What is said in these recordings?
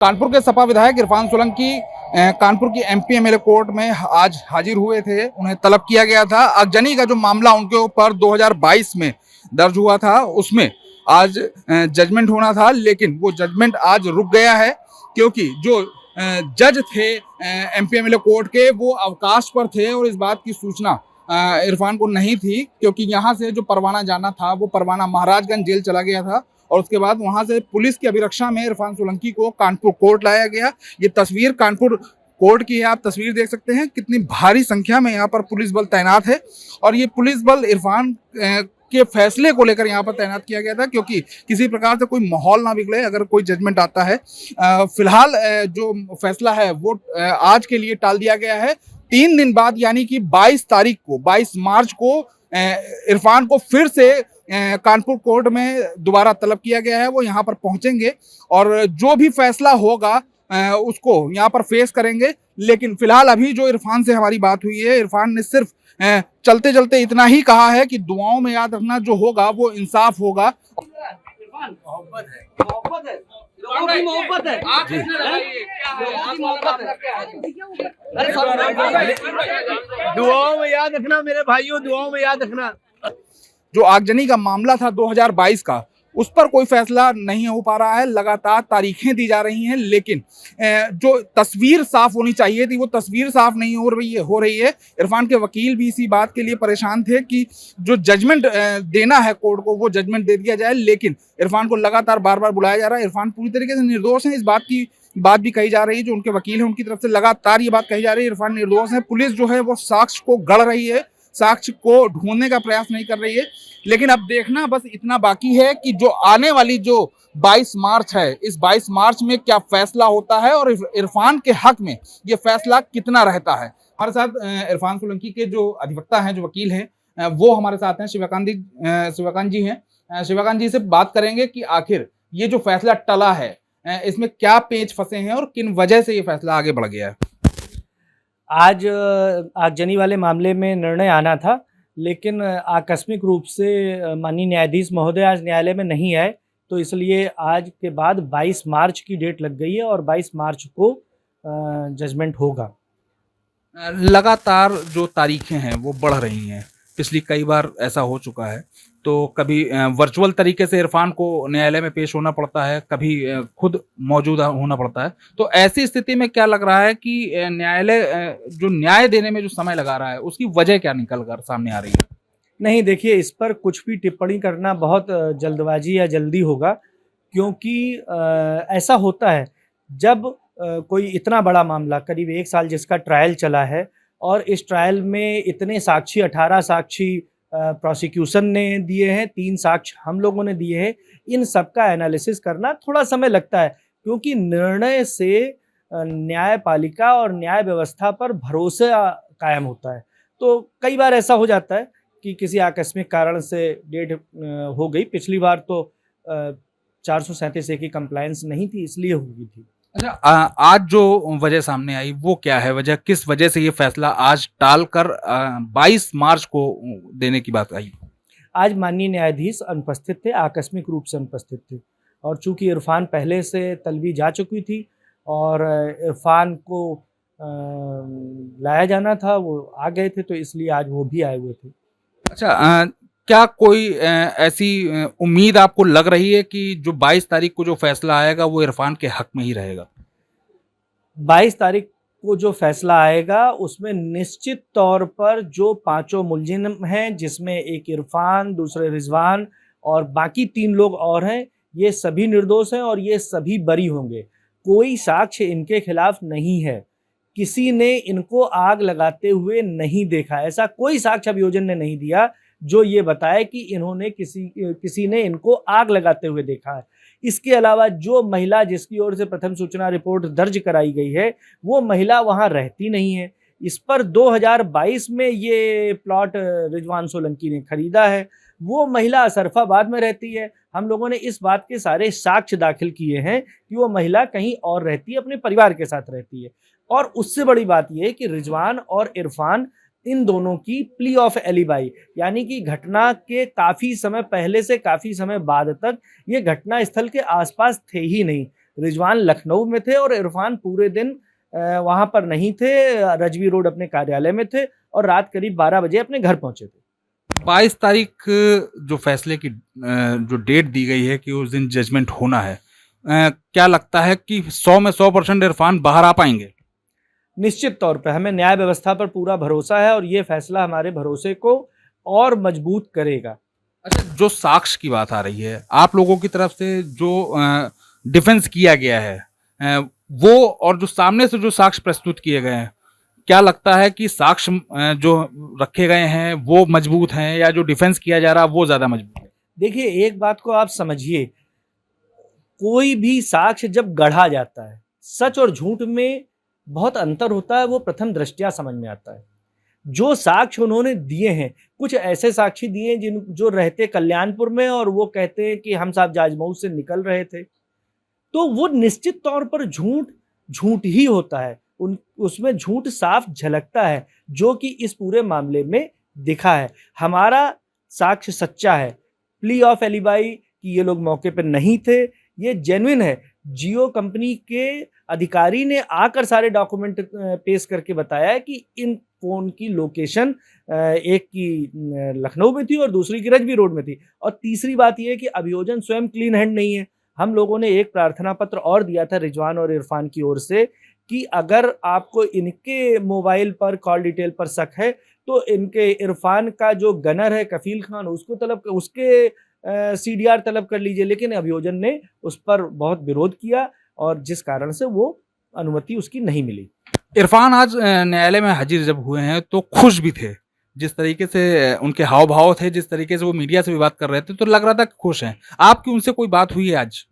कानपुर के सपा विधायक इरफान सोलंकी कानपुर की एमपी एमएलए कोर्ट में आज हाजिर हुए थे। उन्हें तलब किया गया था। आगजनी का जो मामला उनके ऊपर 2022 में दर्ज हुआ था, उसमें आज जजमेंट होना था, लेकिन वो जजमेंट आज रुक गया है क्योंकि जो जज थे एमपी एमएलए कोर्ट के, वो अवकाश पर थे और इस बात की सूचना इरफान को नहीं थी, क्योंकि यहाँ से जो परवाना जाना था वो परवाना महाराजगंज जेल चला गया था और उसके बाद वहां से पुलिस की अभिरक्षा में इरफान सोलंकी को कानपुर कोर्ट लाया गया। ये तस्वीर कानपुर कोर्ट की है, आप तस्वीर देख सकते हैं कितनी भारी संख्या में यहाँ पर पुलिस बल तैनात है और ये पुलिस बल इरफान के फैसले को लेकर यहाँ पर तैनात किया गया था, क्योंकि किसी प्रकार से कोई माहौल ना बिगड़े अगर कोई जजमेंट आता है। फिलहाल जो फैसला है वो आज के लिए टाल दिया गया है। 3 दिन बाद यानी कि 22 मार्च को इरफान को फिर से कानपुर कोर्ट में दोबारा तलब किया गया है। वो यहाँ पर पहुंचेंगे और जो भी फैसला होगा उसको यहाँ पर फेस करेंगे। लेकिन फिलहाल अभी जो इरफान से हमारी बात हुई है, इरफान ने सिर्फ चलते चलते इतना ही कहा है कि दुआओं में याद रखना, जो होगा वो इंसाफ होगा। मोहब्बत है, लोगों की मोहब्बत है, दुआओं में याद रखना मेरे भाइयों, दुआओं में याद रखना। जो आगजनी का मामला था 2022 का, उस पर कोई फैसला नहीं हो पा रहा है। लगातार तारीखें दी जा रही हैं, लेकिन जो तस्वीर साफ होनी चाहिए थी वो तस्वीर साफ नहीं हो रही है। इरफान के वकील भी इसी बात के लिए परेशान थे कि जो जजमेंट देना है कोर्ट को वो जजमेंट दे दिया जाए, लेकिन इरफान को लगातार बार बार बुलाया जा रहा है। इरफान पूरी तरीके से निर्दोष है, इस बात भी कही जा रही है। जो उनके वकील हैं उनकी तरफ से लगातार ये बात कही जा रही है इरफान निर्दोष है। पुलिस जो है वो साक्ष्य को गढ़ रही है, साक्ष्य को ढूंढने का प्रयास नहीं कर रही है। लेकिन अब देखना बस इतना बाकी है कि जो आने वाली जो 22 मार्च है, इस 22 मार्च में क्या फैसला होता है और इरफान के हक में ये फैसला कितना रहता है। हमारे साथ इरफान सोलंकी के जो अधिवक्ता हैं, जो वकील हैं, वो हमारे साथ हैं। शिवकांत जी हैं। शिवकांत जी से बात करेंगे कि आखिर ये जो फैसला टला है, इसमें क्या पेच फंसे हैं और किन वजह से ये फैसला आगे बढ़ गया है। आज आगजनी वाले मामले में निर्णय आना था, लेकिन आकस्मिक रूप से माननीय न्यायाधीश महोदय आज न्यायालय में नहीं आए, तो इसलिए आज के बाद 22 मार्च की डेट लग गई है और 22 मार्च को जजमेंट होगा। लगातार जो तारीखें हैं वो बढ़ रही हैं, पिछली कई बार ऐसा हो चुका है। तो कभी वर्चुअल तरीके से इरफान को न्यायालय में पेश होना पड़ता है, कभी खुद मौजूद होना पड़ता है। तो ऐसी स्थिति में क्या लग रहा है कि न्यायालय जो न्याय देने में जो समय लगा रहा है उसकी वजह क्या निकल कर सामने आ रही है? नहीं, देखिए, इस पर कुछ भी टिप्पणी करना बहुत जल्दबाजी या जल्दी होगा, क्योंकि ऐसा होता है जब कोई इतना बड़ा मामला, करीब 1 साल जिसका ट्रायल चला है और इस ट्रायल में इतने साक्षी, 18 साक्षी प्रोसिक्यूशन ने दिए हैं, 3 साक्ष्य हम लोगों ने दिए हैं। इन सब का एनालिसिस करना थोड़ा समय लगता है, क्योंकि निर्णय से न्यायपालिका और न्याय व्यवस्था पर भरोसा कायम होता है। तो कई बार ऐसा हो जाता है कि किसी आकस्मिक कारण से डेट हो गई। पिछली बार तो 437 ए की कंप्लायंस नहीं थी, इसलिए हो गई थी। अच्छा, आज जो वजह सामने आई वो क्या है? वजह किस वजह से ये फैसला आज टाल कर 22 मार्च को देने की बात आई? आज माननीय न्यायाधीश अनुपस्थित थे, आकस्मिक रूप से अनुपस्थित थे, और चूंकि इरफान पहले से तलबी जा चुकी थी और इरफान को लाया जाना था, वो आ गए थे, तो इसलिए आज वो भी आए हुए थे। अच्छा, क्या कोई ऐसी उम्मीद आपको लग रही है कि जो 22 तारीख को जो फैसला आएगा वो इरफान के हक में ही रहेगा? 22 तारीख को जो फैसला आएगा उसमें निश्चित तौर पर जो 5 मुलजिम हैं, जिसमें एक इरफान, दूसरे रिजवान और बाकी 3 लोग और हैं, ये सभी निर्दोष हैं और ये सभी बरी होंगे। कोई साक्ष्य इनके खिलाफ नहीं है, किसी ने इनको आग लगाते हुए नहीं देखा। ऐसा कोई साक्ष्य अभियोजन ने नहीं दिया जो ये बताए कि इन्होंने किसी ने इनको आग लगाते हुए देखा है। इसके अलावा जो महिला जिसकी ओर से प्रथम सूचना रिपोर्ट दर्ज कराई गई है, वो महिला वहां रहती नहीं है। इस पर 2022 में ये प्लॉट रिजवान सोलंकी ने खरीदा है। वो महिला असरफाबाद में रहती है। हम लोगों ने इस बात के सारे साक्ष्य दाखिल किए हैं कि वो महिला कहीं और रहती है, अपने परिवार के साथ रहती है। और उससे बड़ी बात यह है कि रिजवान और इरफान, इन दोनों की प्ली ऑफ एलिबाई, यानी कि घटना के काफ़ी समय पहले से काफ़ी समय बाद तक ये घटना स्थल के आसपास थे ही नहीं। रिजवान लखनऊ में थे और इरफान पूरे दिन वहां पर नहीं थे, रजवी रोड अपने कार्यालय में थे और रात करीब 12 बजे अपने घर पहुंचे थे। 22 तारीख जो फैसले की जो डेट दी गई है कि उस दिन जजमेंट होना है, क्या लगता है कि 100 में 100% इरफान बाहर आ पाएंगे? निश्चित तौर पे हमें न्याय व्यवस्था पर पूरा भरोसा है और ये फैसला हमारे भरोसे को और मजबूत करेगा। अच्छा, जो साक्ष्य की बात आ रही है, आप लोगों की तरफ से जो डिफेंस किया गया है, वो और जो सामने से जो साक्ष्य प्रस्तुत किए गए हैं, क्या लगता है कि साक्ष्य जो रखे गए हैं वो मजबूत हैं या जो डिफेंस किया जा रहा है वो ज्यादा मजबूत है? देखिए, एक बात को आप समझिए, कोई भी साक्ष्य जब गढ़ा जाता है, सच और झूठ में बहुत अंतर होता है, वो प्रथम दृष्टया समझ में आता है। जो साक्ष्य उन्होंने दिए हैं, कुछ ऐसे साक्षी दिए जिन जो रहते कल्याणपुर में और वो कहते हैं कि हम साहब जाजमऊ से निकल रहे थे, तो वो निश्चित तौर पर झूठ ही होता है। उसमें झूठ साफ झलकता है, जो कि इस पूरे मामले में दिखा है। हमारा साक्ष्य सच्चा है, प्ली ऑफ एलिबाई कि ये लोग मौके पर नहीं थे, ये जेन्युइन है। जियो कंपनी के अधिकारी ने आकर सारे डॉक्यूमेंट पेश करके बताया है कि इन फोन की लोकेशन एक की लखनऊ में थी और दूसरी की रजवी रोड में थी। और तीसरी बात यह है कि अभियोजन स्वयं क्लीन हैंड नहीं है। हम लोगों ने एक प्रार्थना पत्र और दिया था रिजवान और इरफान की ओर से कि अगर आपको इनके मोबाइल पर कॉल डिटेल पर शक है तो इनके इरफान का जो गनर है कफील खान, उसके सीडीआर तलब कर लीजिए। लेकिन अभियोजन ने उस पर बहुत विरोध किया और जिस कारण से वो अनुमति उसकी नहीं मिली। इरफान आज न्यायालय में हाजिर जब हुए हैं तो खुश भी थे, जिस तरीके से उनके हाव भाव थे, जिस तरीके से वो मीडिया से भी बात कर रहे थे, तो लग रहा था कि खुश हैं। आपकी उनसे कोई बात हुई है आज?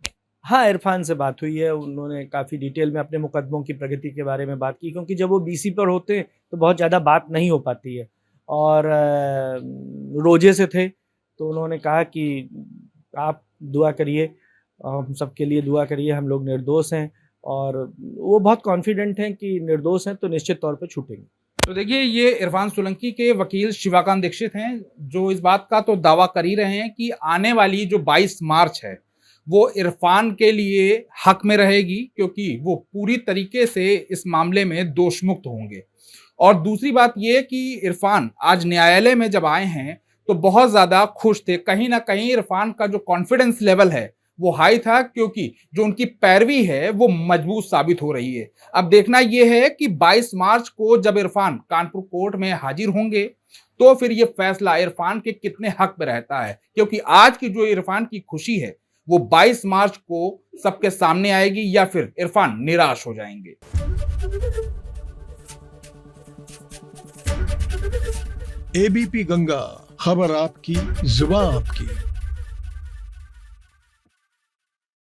हाँ, इरफान से बात हुई है। उन्होंने काफ़ी डिटेल में अपने मुकदमों की प्रगति के बारे में बात की, क्योंकि जब वो बीसी पर होते हैं तो बहुत ज़्यादा बात नहीं हो पाती है और रोजे से थे, तो उन्होंने कहा कि आप दुआ करिए, हम सबके लिए दुआ करिए, हम लोग निर्दोष हैं और वो बहुत कॉन्फिडेंट हैं कि निर्दोष हैं तो निश्चित तौर पे छूटेंगे। तो देखिए, ये इरफान सोलंकी के वकील शिवाकांत दीक्षित हैं, जो इस बात का तो दावा कर ही रहे हैं कि आने वाली जो 22 मार्च है वो इरफान के लिए हक में रहेगी, क्योंकि वो पूरी तरीके से इस मामले में दोषमुक्त होंगे। और दूसरी बात ये कि इरफान आज न्यायालय में जब आए हैं तो बहुत ज़्यादा खुश थे। कहीं ना कहीं इरफान का जो कॉन्फिडेंस लेवल है वो हाई था, क्योंकि जो उनकी पैरवी है वो मजबूत साबित हो रही है। अब देखना यह है कि 22 मार्च को जब इरफान कानपुर कोर्ट में हाजिर होंगे तो फिर ये फैसला इरफान के कितने हक में रहता है, क्योंकि आज की जो इरफान की खुशी है वो 22 मार्च को सबके सामने आएगी या फिर इरफान निराश हो जाएंगे। एबीपी गंगा, खबर आपकी, जुबान आपकी।